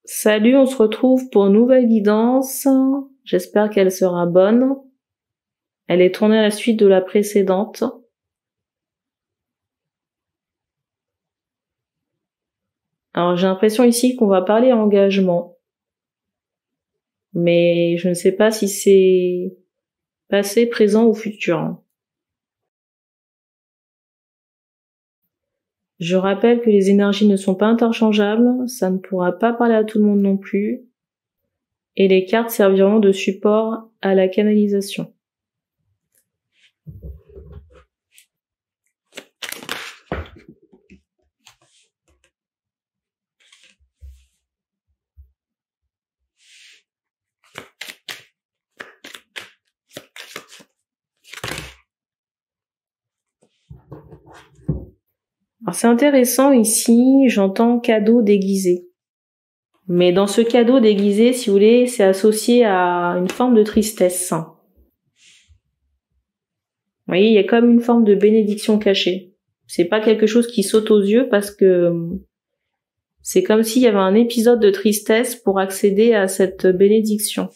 Salut, on se retrouve pour une nouvelle guidance. J'espère qu'elle sera bonne. Elle est tournée à la suite de la précédente. Alors j'ai l'impression ici qu'on va parler engagement. Mais je ne sais pas si c'est passé, présent ou futur. Je rappelle que les énergies ne sont pas interchangeables, ça ne pourra pas parler à tout le monde non plus. Et les cartes serviront de support à la canalisation. Alors c'est intéressant ici, j'entends cadeau déguisé. Mais dans ce cadeau déguisé, si vous voulez, c'est associé à une forme de tristesse. Vous voyez, il y a comme une forme de bénédiction cachée. C'est pas quelque chose qui saute aux yeux parce que c'est comme s'il y avait un épisode de tristesse pour accéder à cette bénédiction.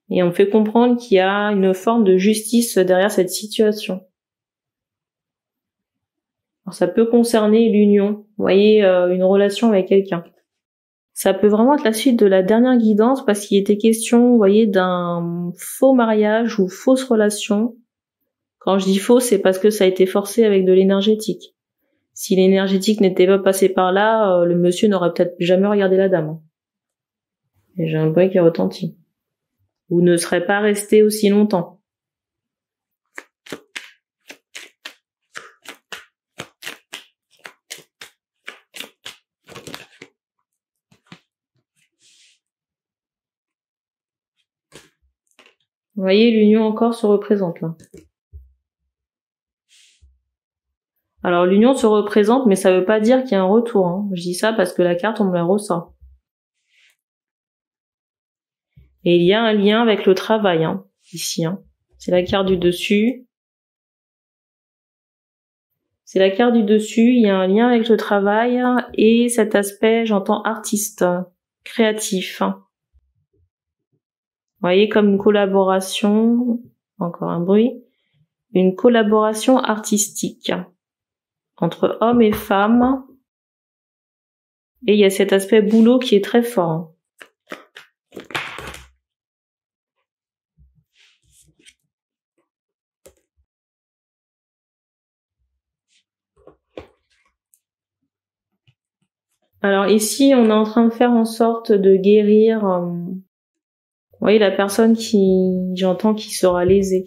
Et on fait comprendre qu'il y a une forme de justice derrière cette situation. Alors ça peut concerner l'union, vous voyez, une relation avec quelqu'un. Ça peut vraiment être la suite de la dernière guidance parce qu'il était question, vous voyez, d'un faux mariage ou fausse relation. Quand je dis faux, c'est parce que ça a été forcé avec de l'énergétique. Si l'énergétique n'était pas passé par là, le monsieur n'aurait peut-être jamais regardé la dame. Et j'ai un bruit qui retentit. Ou ne serait pas resté aussi longtemps. Vous voyez, l'union encore se représente là. Alors l'union se représente, mais ça veut pas dire qu'il y a un retour. Hein. Je dis ça parce que la carte, on me la ressort. Et il y a un lien avec le travail, hein, ici. Hein. C'est la carte du dessus. C'est la carte du dessus, il y a un lien avec le travail et cet aspect, j'entends artiste, créatif. Vous voyez, comme une collaboration, encore un bruit, une collaboration artistique entre hommes et femmes. Et il y a cet aspect boulot qui est très fort. Alors ici, on est en train de faire en sorte de guérir, vous voyez, la personne j'entends, qui sera lésée.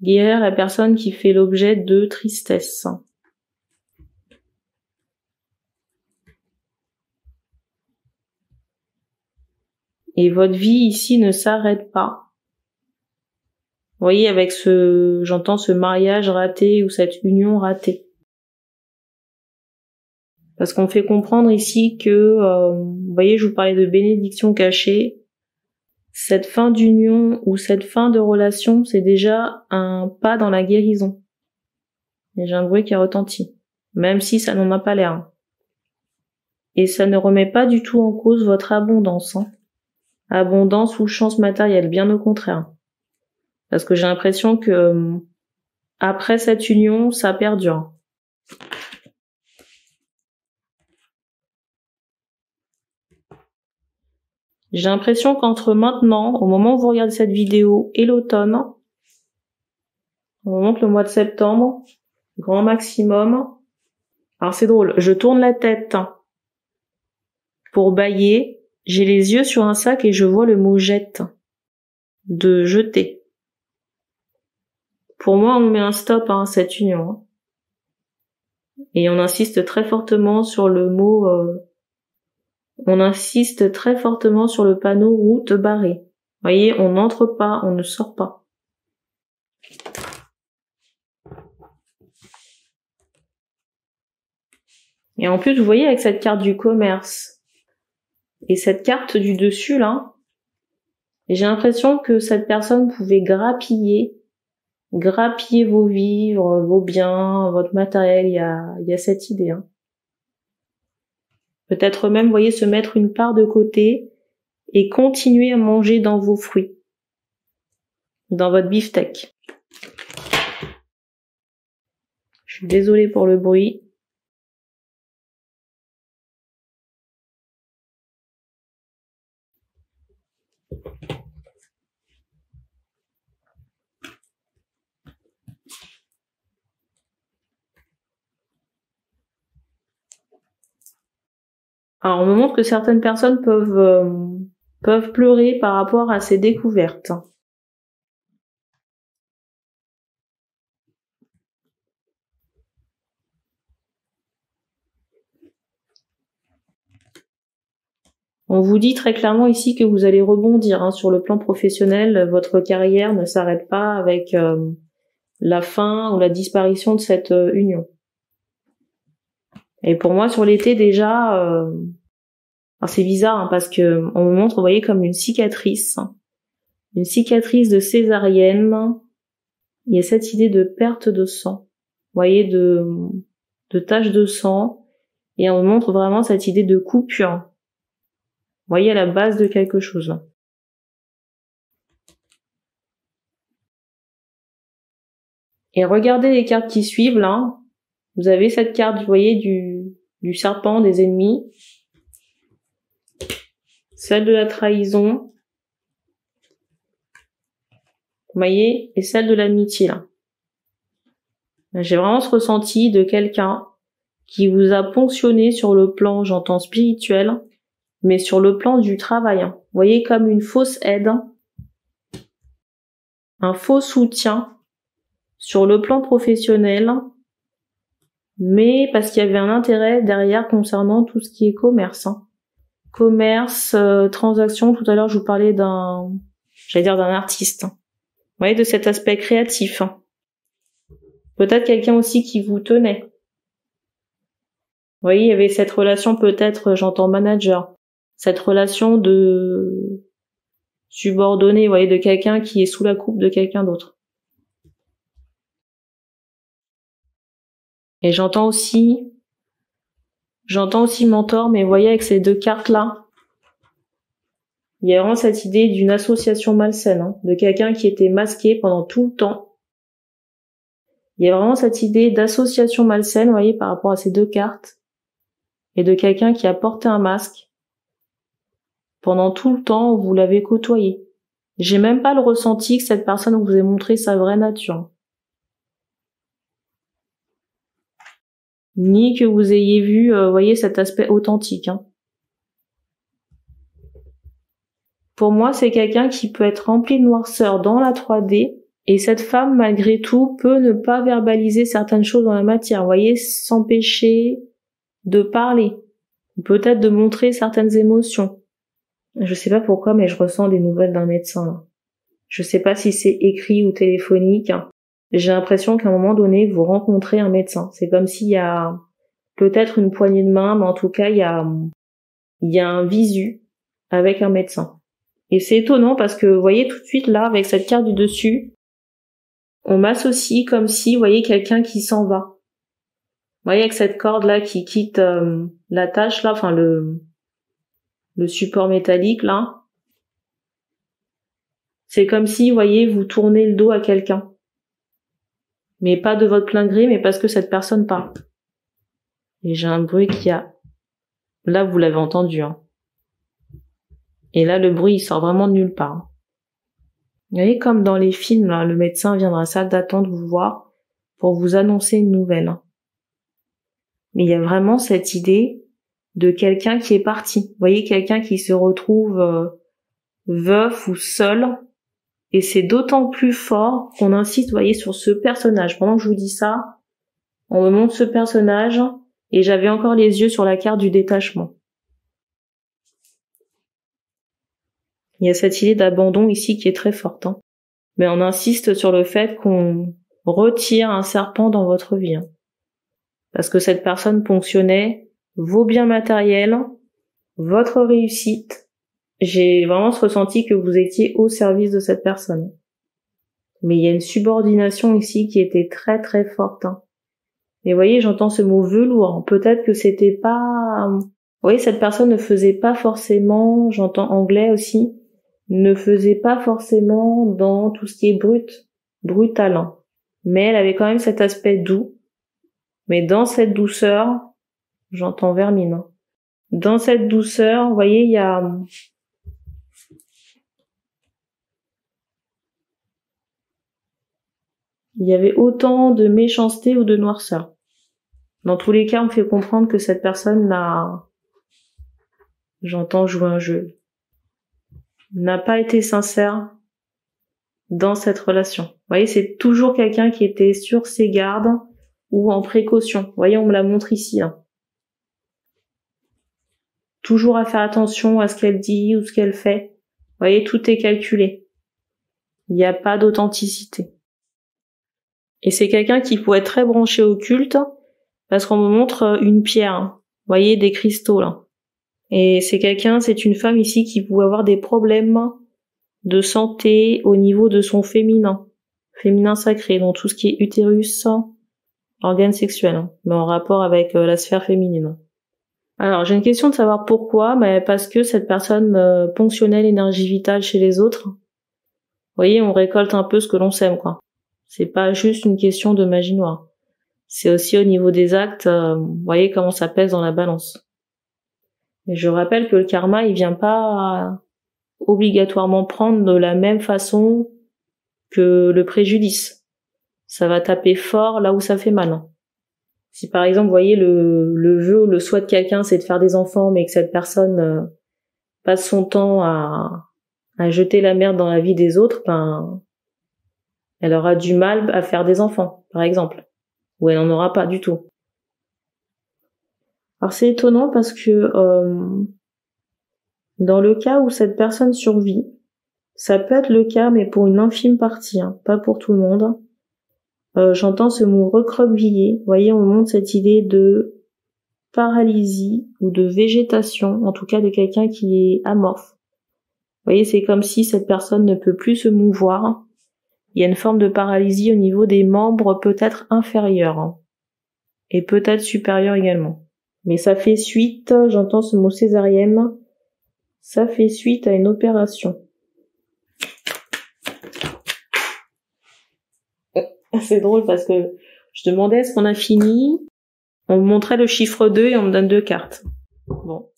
Guérir la personne qui fait l'objet de tristesse. Et votre vie ici ne s'arrête pas. Vous voyez, avec j'entends ce mariage raté ou cette union ratée. Parce qu'on fait comprendre ici que, vous voyez, je vous parlais de bénédiction cachée. Cette fin d'union ou cette fin de relation, c'est déjà un pas dans la guérison. Et j'ai un bruit qui retentit, même si ça n'en a pas l'air. Et ça ne remet pas du tout en cause votre abondance. Hein. Abondance ou chance matérielle, bien au contraire. Parce que j'ai l'impression que après cette union, ça perdure. J'ai l'impression qu'entre maintenant, au moment où vous regardez cette vidéo, et l'automne, au moment que le mois de septembre, grand maximum. Alors c'est drôle, je tourne la tête pour bâiller, j'ai les yeux sur un sac et je vois le mot jette, de jeter. Pour moi, on met un stop à cette union. Et on insiste très fortement sur le mot... on insiste très fortement sur le panneau route barrée. Vous voyez, on n'entre pas, on ne sort pas. Et en plus, vous voyez, avec cette carte du commerce et cette carte du dessus, là, j'ai l'impression que cette personne pouvait grappiller grappiller vos vivres, vos biens, votre matériel, il y a cette idée. Hein. Peut-être même, vous voyez, se mettre une part de côté et continuer à manger dans vos fruits, dans votre beefsteak. Je suis désolée pour le bruit. Alors, on me montre que certaines personnes peuvent pleurer par rapport à ces découvertes. On vous dit très clairement ici que vous allez rebondir hein, sur le plan professionnel. Votre carrière ne s'arrête pas avec la fin ou la disparition de cette union. Et pour moi, sur l'été déjà, alors c'est bizarre hein, parce que on me montre, vous voyez, comme une cicatrice de césarienne. Il y a cette idée de perte de sang, vous voyez, de taches de sang, et on me montre vraiment cette idée de coupure. Vous voyez, à la base de quelque chose. Là. Et regardez les cartes qui suivent là. Vous avez cette carte, vous voyez, du serpent, des ennemis. Celle de la trahison. Vous voyez, et celle de l'amitié là. J'ai vraiment ce ressenti de quelqu'un qui vous a ponctionné sur le plan, j'entends spirituel, mais sur le plan du travail. Hein. Vous voyez, comme une fausse aide, un faux soutien sur le plan professionnel, mais parce qu'il y avait un intérêt derrière concernant tout ce qui est commerce. Hein. Commerce, transaction, tout à l'heure je vous parlais d'un artiste. Hein. Vous voyez, de cet aspect créatif. Hein. Peut-être quelqu'un aussi qui vous tenait. Vous voyez, il y avait cette relation peut-être, j'entends manager, cette relation de subordonné, vous voyez, de quelqu'un qui est sous la coupe de quelqu'un d'autre. Et j'entends aussi mentor, mais vous voyez, avec ces deux cartes-là, il y a vraiment cette idée d'une association malsaine, hein, de quelqu'un qui était masqué pendant tout le temps. Il y a vraiment cette idée d'association malsaine, vous voyez, par rapport à ces deux cartes, et de quelqu'un qui a porté un masque pendant tout le temps où vous l'avez côtoyé. J'ai même pas le ressenti que cette personne vous ait montré sa vraie nature. Ni que vous ayez vu, voyez, cet aspect authentique. Hein. Pour moi, c'est quelqu'un qui peut être rempli de noirceur dans la 3D, et cette femme, malgré tout, peut ne pas verbaliser certaines choses dans la matière. Vous voyez, s'empêcher de parler, ou peut-être de montrer certaines émotions. Je sais pas pourquoi, mais je ressens des nouvelles d'un médecin. Là. Je sais pas si c'est écrit ou téléphonique. Hein. J'ai l'impression qu'à un moment donné, vous rencontrez un médecin. C'est comme s'il y a peut-être une poignée de main, mais en tout cas, il y a un visu avec un médecin. Et c'est étonnant parce que, vous voyez, tout de suite, là, avec cette carte du dessus, on m'associe comme si, vous voyez, quelqu'un qui s'en va. Vous voyez, avec cette corde-là qui quitte la tâche, là, enfin, le support métallique, là. C'est comme si, vous voyez, vous tournez le dos à quelqu'un. Mais pas de votre plein gré, mais parce que cette personne part. Et j'ai un bruit qui a... Là, vous l'avez entendu, hein. Et là, le bruit, il sort vraiment de nulle part. Vous voyez, comme dans les films, là, le médecin vient dans la salle d'attente vous voir pour vous annoncer une nouvelle. Mais il y a vraiment cette idée de quelqu'un qui est parti. Vous voyez, quelqu'un qui se retrouve veuf ou seul. Et c'est d'autant plus fort qu'on insiste, vous voyez, sur ce personnage. Pendant que je vous dis ça, on me montre ce personnage et j'avais encore les yeux sur la carte du détachement. Il y a cette idée d'abandon ici qui est très forte. Hein. Mais on insiste sur le fait qu'on retire un serpent dans votre vie. Hein. Parce que cette personne ponctionnait vos biens matériels, votre réussite. J'ai vraiment ce ressenti que vous étiez au service de cette personne. Mais il y a une subordination ici qui était très très forte. Hein. Et vous voyez, j'entends ce mot velours. Peut-être que c'était pas... Vous voyez, cette personne ne faisait pas forcément, j'entends anglais aussi, ne faisait pas forcément dans tout ce qui est brutal. Hein. Mais elle avait quand même cet aspect doux. Mais dans cette douceur, j'entends vermine. Hein. Dans cette douceur, vous voyez, il y avait autant de méchanceté ou de noirceur. Dans tous les cas, on fait comprendre que cette personne j'entends jouer un jeu, n'a pas été sincère dans cette relation. Vous voyez, c'est toujours quelqu'un qui était sur ses gardes ou en précaution. Vous voyez, on me la montre ici. Hein. Toujours à faire attention à ce qu'elle dit ou ce qu'elle fait. Vous voyez, tout est calculé. Il n'y a pas d'authenticité. Et c'est quelqu'un qui pourrait être très branché au culte, parce qu'on me montre une pierre. Hein. Vous voyez, des cristaux, là. Et c'est une femme ici qui pouvait avoir des problèmes de santé au niveau de son féminin sacré, donc tout ce qui est utérus, organe sexuel, hein, mais en rapport avec la sphère féminine. Alors, j'ai une question de savoir pourquoi, mais parce que cette personne ponctionnait l'énergie vitale chez les autres. Vous voyez, on récolte un peu ce que l'on sème, quoi. C'est pas juste une question de magie noire. C'est aussi au niveau des actes, vous voyez comment ça pèse dans la balance. Et je rappelle que le karma, il vient pas obligatoirement prendre de la même façon que le préjudice. Ça va taper fort là où ça fait mal. Si par exemple, vous voyez, le vœu ou le souhait de quelqu'un, c'est de faire des enfants, mais que cette personne passe son temps à jeter la merde dans la vie des autres, ben, elle aura du mal à faire des enfants, par exemple. Ou elle n'en aura pas du tout. Alors c'est étonnant parce que dans le cas où cette personne survit, ça peut être le cas, mais pour une infime partie, hein, pas pour tout le monde. J'entends ce mot recroquevillé. Vous voyez, on montre cette idée de paralysie ou de végétation, en tout cas de quelqu'un qui est amorphe. Vous voyez, c'est comme si cette personne ne peut plus se mouvoir. Il y a une forme de paralysie au niveau des membres peut-être inférieurs, hein, et peut-être supérieurs également. Mais ça fait suite, j'entends ce mot césarienne, ça fait suite à une opération. C'est drôle parce que je demandais est-ce qu'on a fini, on me montrait le chiffre 2 et on me donne 2 cartes. Bon.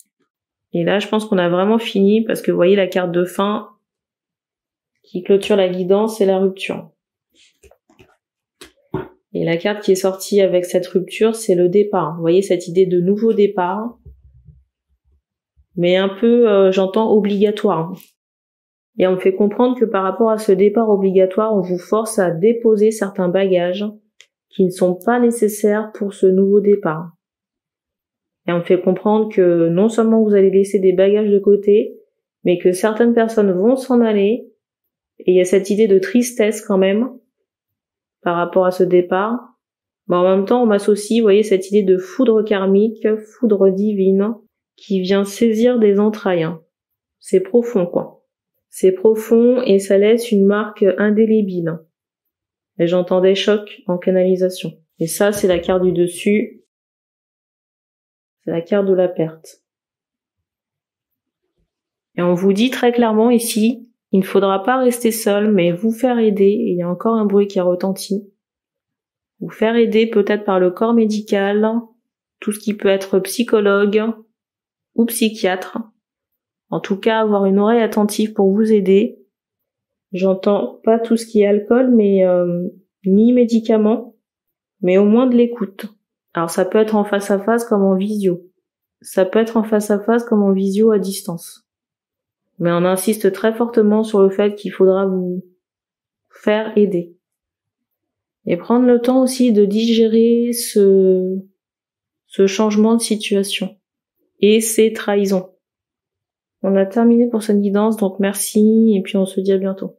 Et là, je pense qu'on a vraiment fini parce que vous voyez la carte de fin qui clôture la guidance, c'est la rupture. Et la carte qui est sortie avec cette rupture, c'est le départ. Vous voyez cette idée de nouveau départ, mais un peu, j'entends, obligatoire. Et on me fait comprendre que par rapport à ce départ obligatoire, on vous force à déposer certains bagages qui ne sont pas nécessaires pour ce nouveau départ. Et on me fait comprendre que non seulement vous allez laisser des bagages de côté, mais que certaines personnes vont s'en aller. Et il y a cette idée de tristesse quand même par rapport à ce départ. Mais en même temps, on m'associe, vous voyez, cette idée de foudre karmique, foudre divine, qui vient saisir des entrailles. C'est profond, quoi. C'est profond et ça laisse une marque indélébile. Et j'entends des chocs en canalisation. Et ça, c'est la carte du dessus. C'est la carte de la perte. Et on vous dit très clairement ici, il ne faudra pas rester seul, mais vous faire aider. Et il y a encore un bruit qui retentit. Vous faire aider peut-être par le corps médical, tout ce qui peut être psychologue ou psychiatre. En tout cas, avoir une oreille attentive pour vous aider. J'entends pas tout ce qui est alcool, mais ni médicaments, mais au moins de l'écoute. Alors ça peut être en face à face comme en visio. Ça peut être en face à face comme en visio à distance. Mais on insiste très fortement sur le fait qu'il faudra vous faire aider. Et prendre le temps aussi de digérer ce changement de situation et ces trahisons. On a terminé pour cette guidance, donc merci et puis on se dit à bientôt.